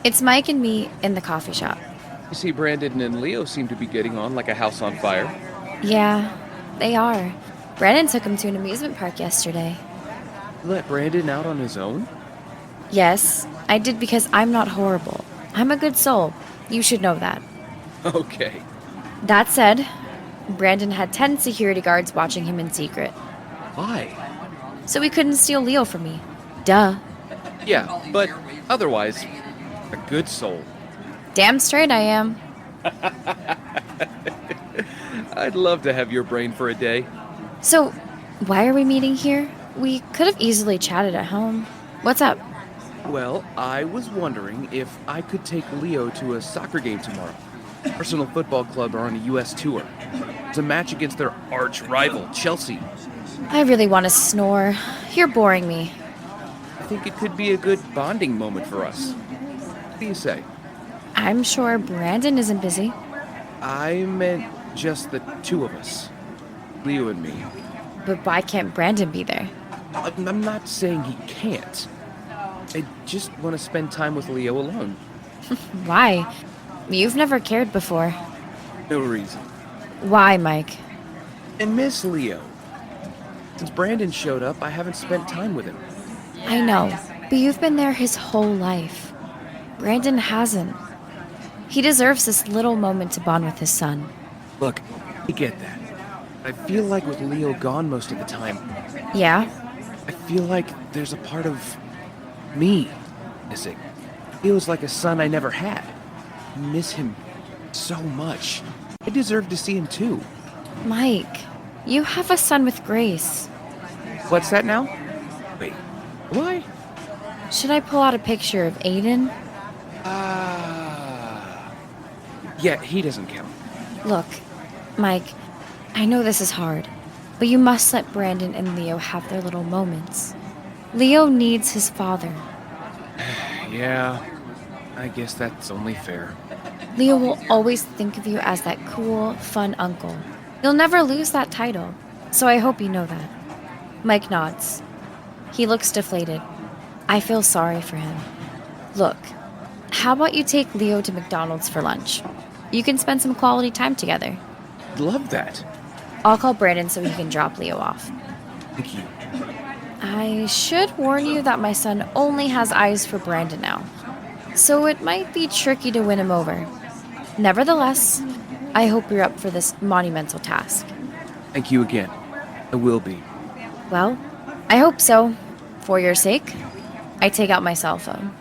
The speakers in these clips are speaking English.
It's Mike and me in the coffee shop. You see, Brandon and Leo seem to be getting on like a house on fire. Yeah, they are. Brandon took him to an amusement park yesterday. You let Brandon out on his own? Yes, I did because I'm not horrible. I'm a good soul. You should know that. Okay. That said, Brandon had 10 security guards watching him in secret, Why? so he couldn't steal Leo from me. Duh. Yeah, but otherwise, a good soul. Damn straight I am. I'd love to have your brain for a day. So, why are we meeting here? We could have easily chatted at home. What's up? Well, I was wondering if I could take Leo to a soccer game tomorrow. Arsenal Football Club are on a U.S. tour. It's a match against their arch rival, Chelsea. I really want to snore. You're boring me. I think it could be a good bonding moment for us. What do you say? I'm sure Brandon isn't busy. I meant just the two of us. Leo and me. But why can't Brandon be there? I'm not saying he can't. I just want to spend time with Leo alone. Why? You've never cared before. No reason. Why, Mike? I miss Leo. Since Brandon showed up, I haven't spent time with him. I know, but you've been there his whole life. Brandon hasn't. He deserves this little moment to bond with his son. Look, I get that. I feel like with Leo gone most of the time, Yeah? I feel like there's a part of me missing. Feels like a son I never had. I miss him so much. I deserve to see him too. Mike, you have a son with grace. What's that now? Wait, why? Should I pull out a picture of Aiden? Yeah, he doesn't count. Look, Mike, I know this is hard, but you must let Brandon and Leo have their little moments. Leo needs his father. Yeah, I guess that's only fair. Leo will always think of you as that cool, fun uncle. You'll never lose that title, so I hope you know that. Mike nods. He looks deflated. I feel sorry for him. Look, how about you take Leo to McDonald's for lunch? You can spend some quality time together. Love that. I'll call Brandon so he can drop Leo off. Thank you. I should warn you that my son only has eyes for Brandon now, so it might be tricky to win him over. Nevertheless, I hope you're up for this monumental task. Thank you again. I will be. Well, I hope so. For your sake, I take out my cell phone.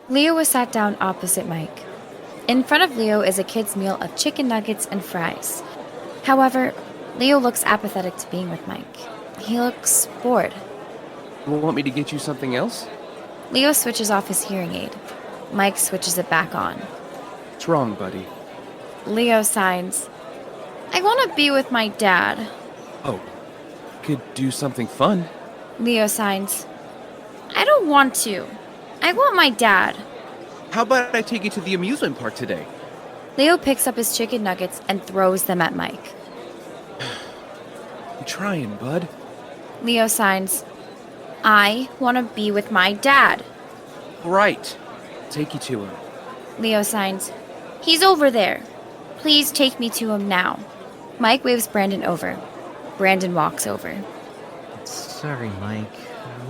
Leo was sat down opposite Mike. In front of Leo is a kid's meal of chicken nuggets and fries. However, Leo looks apathetic to being with Mike. He looks bored. You want me to get you something else? Leo switches off his hearing aid. Mike switches it back on. What's wrong, buddy? Leo signs. I want to be with my dad. Oh, could do something fun. Leo signs. I don't want to. I want my dad. How about I take you to the amusement park today? Leo picks up his chicken nuggets and throws them at Mike. I'm trying, bud. Leo signs. I want to be with my dad. Right. Take you to him. Leo signs. He's over there. Please take me to him now. Mike waves Brandon over. Brandon walks over. Sorry, Mike.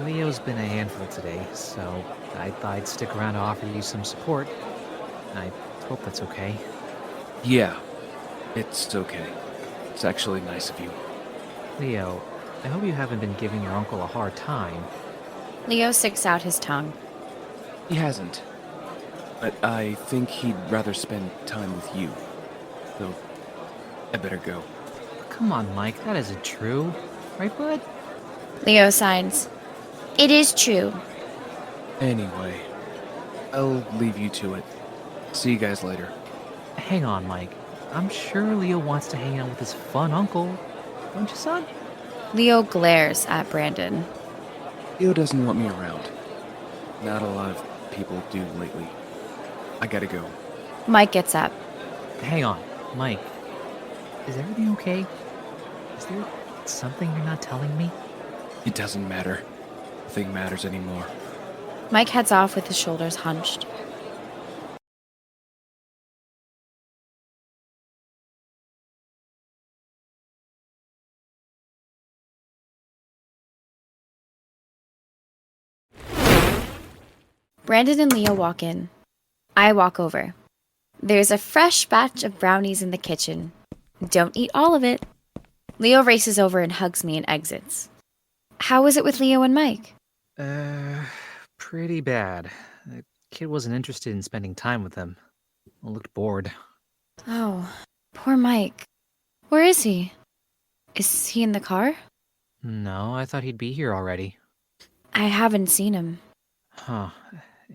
Leo's been a handful today, so I thought I'd stick around to offer you some support. I hope that's okay. Yeah, it's okay. It's actually nice of you. Leo, I hope you haven't been giving your uncle a hard time. Leo sticks out his tongue. He hasn't. But I think he'd rather spend time with you. So, I better go. Come on, Mike, that isn't true. Right, bud? Leo signs. It is true. Anyway, I'll leave you to it. See you guys later. Hang on, Mike. I'm sure Leo wants to hang out with his fun uncle. Don't you, son? Leo glares at Brandon. Leo doesn't want me around. Not a lot of people do lately. I gotta go. Mike gets up. Hang on, Mike. Is everything okay? Is there something you're not telling me? It doesn't matter. Nothing matters anymore. Mike heads off with his shoulders hunched. Brandon and Leo walk in. I walk over. There's a fresh batch of brownies in the kitchen. Don't eat all of it. Leo races over and hugs me and exits. How was it with Leo and Mike? Pretty bad. The kid wasn't interested in spending time with them. Looked bored. Oh, poor Mike. Where is he? Is he in the car? No, I thought he'd be here already. I haven't seen him. Huh.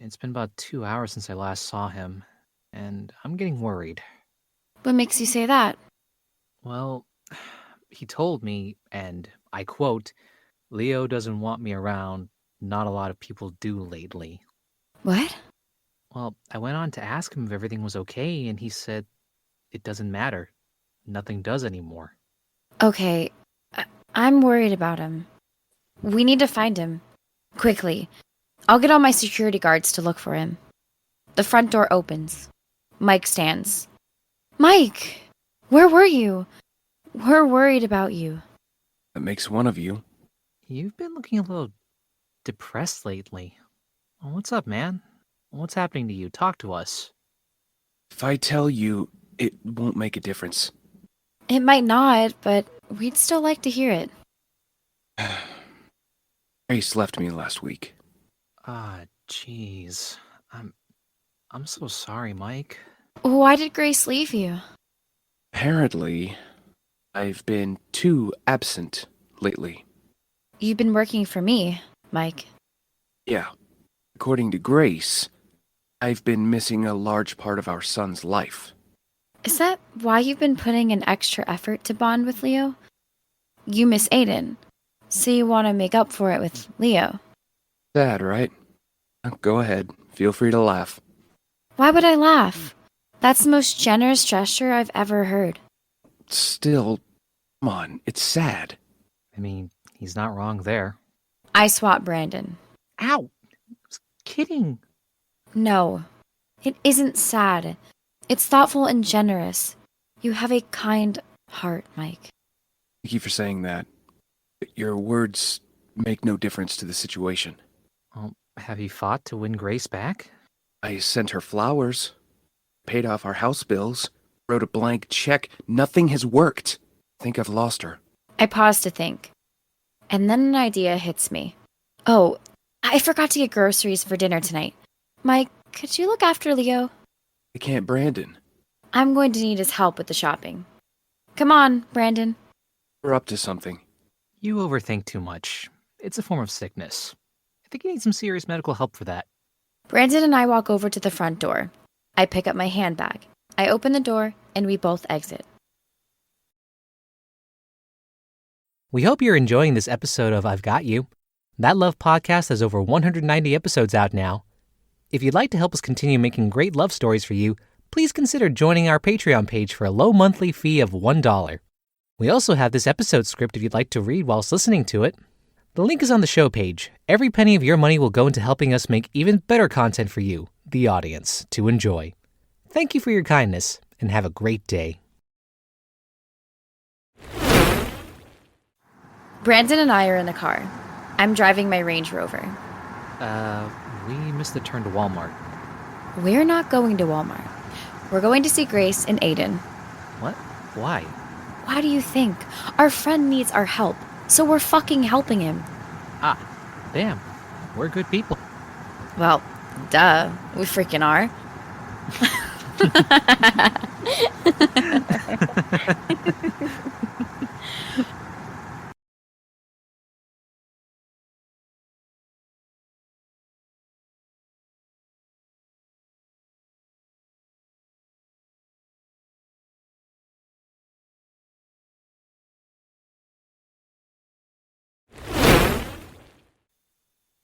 It's been about 2 hours since I last saw him, and I'm getting worried. What makes you say that? Well, he told me, and I quote, Leo doesn't want me around. Not a lot of people do lately. What? Well, I went on to ask him if everything was okay, and he said it doesn't matter. Nothing does anymore. Okay, I'm worried about him. We need to find him. Quickly. I'll get all my security guards to look for him. The front door opens. Mike stands. Mike! Where were you? We're worried about you. That makes one of you. You've been looking a little depressed lately. What's up, man? What's happening to you? Talk to us. If I tell you, it won't make a difference. It might not, but we'd still like to hear it. Grace left me last week. Ah, jeez. I'm so sorry, Mike. Why did Grace leave you? Apparently, I've been too absent lately. You've been working for me, Mike. Yeah. According to Grace, I've been missing a large part of our son's life. Is that why you've been putting an extra effort to bond with Leo? You miss Aiden, so you want to make up for it with Leo. Sad, right? Go ahead. Feel free to laugh. Why would I laugh? That's the most generous gesture I've ever heard. Still, come on, it's sad. I mean, he's not wrong there. I swat Brandon. Ow! I was kidding. No, it isn't sad. It's thoughtful and generous. You have a kind heart, Mike. Thank you for saying that. But your words make no difference to the situation. Well, have you fought to win Grace back? I sent her flowers, paid off our house bills, wrote a blank check. Nothing has worked. I think I've lost her. I pause to think. And then an idea hits me. Oh, I forgot to get groceries for dinner tonight. Mike, could you look after Leo? I can't, Brandon. I'm going to need his help with the shopping. Come on, Brandon. We're up to something. You overthink too much. It's a form of sickness. I think you need some serious medical help for that. Brandon and I walk over to the front door. I pick up my handbag. I open the door, and we both exit. We hope you're enjoying this episode of I've Got You. That Love podcast has over 190 episodes out now. If you'd like to help us continue making great love stories for you, please consider joining our Patreon page for a low monthly fee of $1. We also have this episode script if you'd like to read whilst listening to it. The link is on the show page. Every penny of your money will go into helping us make even better content for you, the audience, to enjoy. Thank you for your kindness, and have a great day. Brandon and I are in the car. I'm driving my Range Rover. We missed the turn to Walmart. We're not going to Walmart. We're going to see Grace and Aiden. What? Why? Why do you think? Our friend needs our help, so we're fucking helping him. Ah, damn. We're good people. Well, duh. We freaking are.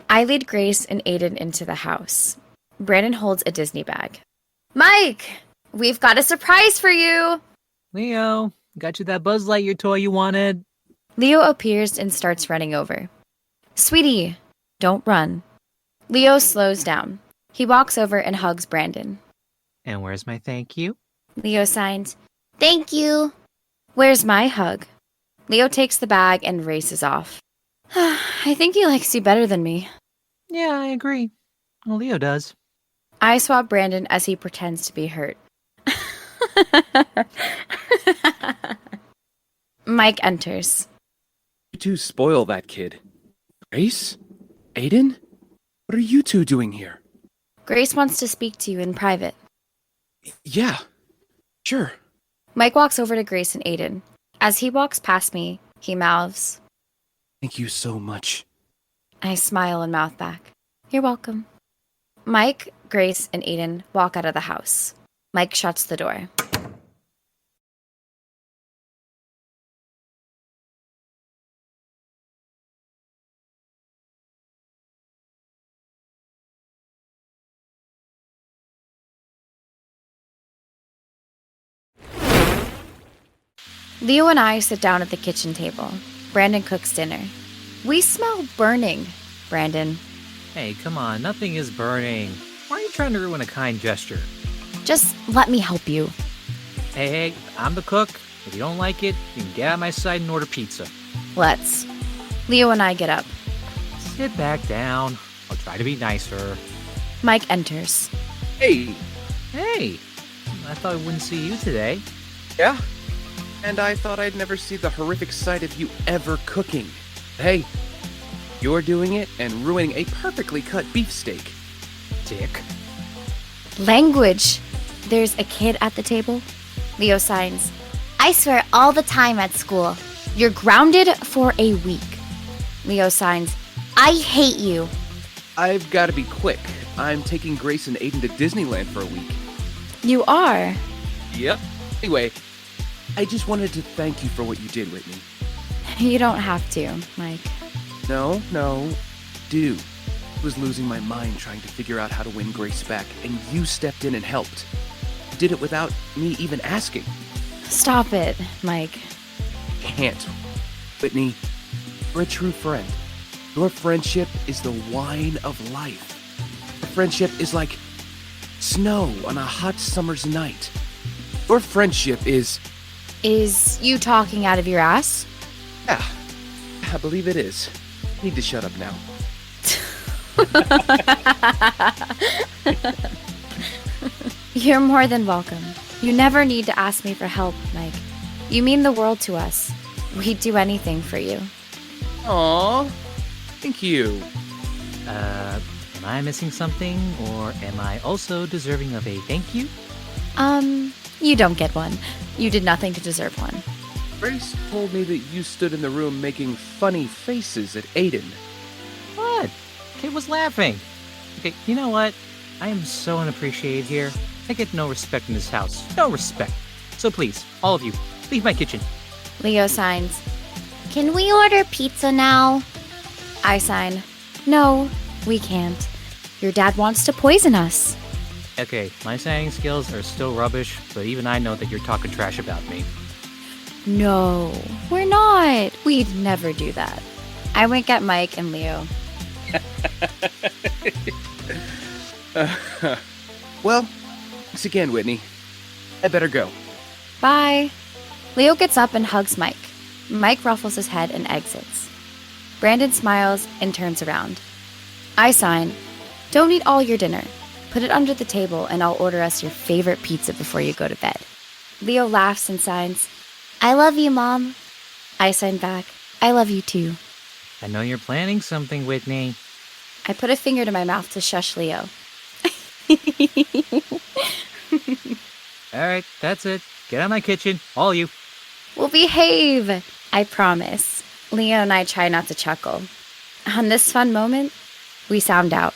I lead Grace and Aiden into the house. Brandon holds a Disney bag. Mike, we've got a surprise for you. Leo, got you that Buzz Lightyear toy you wanted? Leo appears and starts running over. Sweetie, don't run. Leo slows down. He walks over and hugs Brandon. And where's my thank you? Leo signs, "Thank you." Where's my hug? Leo takes the bag and races off. I think he likes you better than me. Yeah, I agree. Well, Leo does. I swap Brandon as he pretends to be hurt. Mike enters. You two spoil that kid. Grace? Aiden? What are you two doing here? Grace wants to speak to you in private. Yeah, sure. Mike walks over to Grace and Aiden. As he walks past me, he mouths. Thank you so much. I smile and mouth back. You're welcome. Mike, Grace, and Aiden walk out of the house. Mike shuts the door. Leo and I sit down at the kitchen table. Brandon cooks dinner. We smell burning, Brandon. Hey, come on, nothing is burning. Why are you trying to ruin a kind gesture? Just let me help you. Hey, I'm the cook. If you don't like it, you can get out of my sight and order pizza. Let's. Leo and I get up. Sit back down. I'll try to be nicer. Mike enters. Hey! Hey, I thought I wouldn't see you today. Yeah? And I thought I'd never see the horrific sight of you ever cooking. Hey, you're doing it and ruining a perfectly cut beefsteak. Dick. Language. There's a kid at the table. Leo signs. I swear all the time at school. You're grounded for a week. Leo signs. I hate you. I've got to be quick. I'm taking Grace and Aiden to Disneyland for a week. You are? Yep. Anyway, I just wanted to thank you for what you did, Whitney. You don't have to, Mike. No, do. I was losing my mind trying to figure out how to win Grace back, and you stepped in and helped. You did it without me even asking. Stop it, Mike. Can't. Whitney, you're a true friend. Your friendship is the wine of life. Your friendship is like snow on a hot summer's night. Your friendship is... Is you talking out of your ass? Yeah, I believe it is. I need to shut up now. You're more than welcome. You never need to ask me for help, Mike. You mean the world to us. We'd do anything for you. Aww, thank you. Am I missing something, or am I also deserving of a thank you? You don't get one. You did nothing to deserve one. Grace told me that you stood in the room making funny faces at Aiden. What? Kid was laughing. Okay, you know what? I am so unappreciated here. I get no respect in this house. No respect. So please, all of you, leave my kitchen. Leo signs. Can we order pizza now? I sign. No, we can't. Your dad wants to poison us. Okay, my signing skills are still rubbish, but even I know that you're talking trash about me. No, we're not. We'd never do that. I wink at Mike and Leo. Well, thanks again, Whitney. I better go. Bye. Leo gets up and hugs Mike. Mike ruffles his head and exits. Brandon smiles and turns around. I sign. Don't eat all your dinner. Put it under the table and I'll order us your favorite pizza before you go to bed. Leo laughs and signs. I love you, Mom. I sign back. I love you too. I know you're planning something, Whitney. I put a finger to my mouth to shush Leo. Alright, that's it. Get out of my kitchen, all you. We'll behave, I promise. Leo and I try not to chuckle. On this fun moment, we sound out.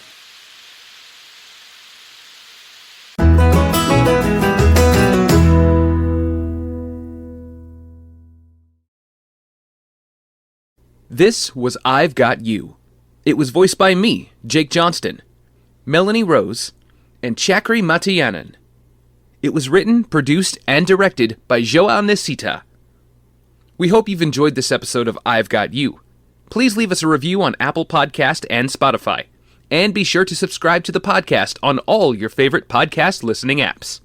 This was I've Got You. It was voiced by me, Jake Johnston. Melanie Rose, and Chakri Matianan. It was written, produced, and directed by Joao Nesita. We hope you've enjoyed this episode of I've Got You. Please leave us a review on Apple Podcast and Spotify. And be sure to subscribe to the podcast on all your favorite podcast listening apps.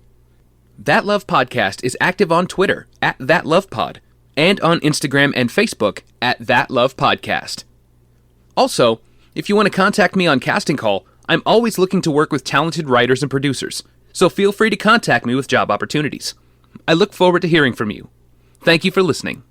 That Love Podcast is active on Twitter @ThatLovePod and on Instagram and Facebook @ThatLovePodcast. Also, if you want to contact me on Casting Call, I'm always looking to work with talented writers and producers, so feel free to contact me with job opportunities. I look forward to hearing from you. Thank you for listening.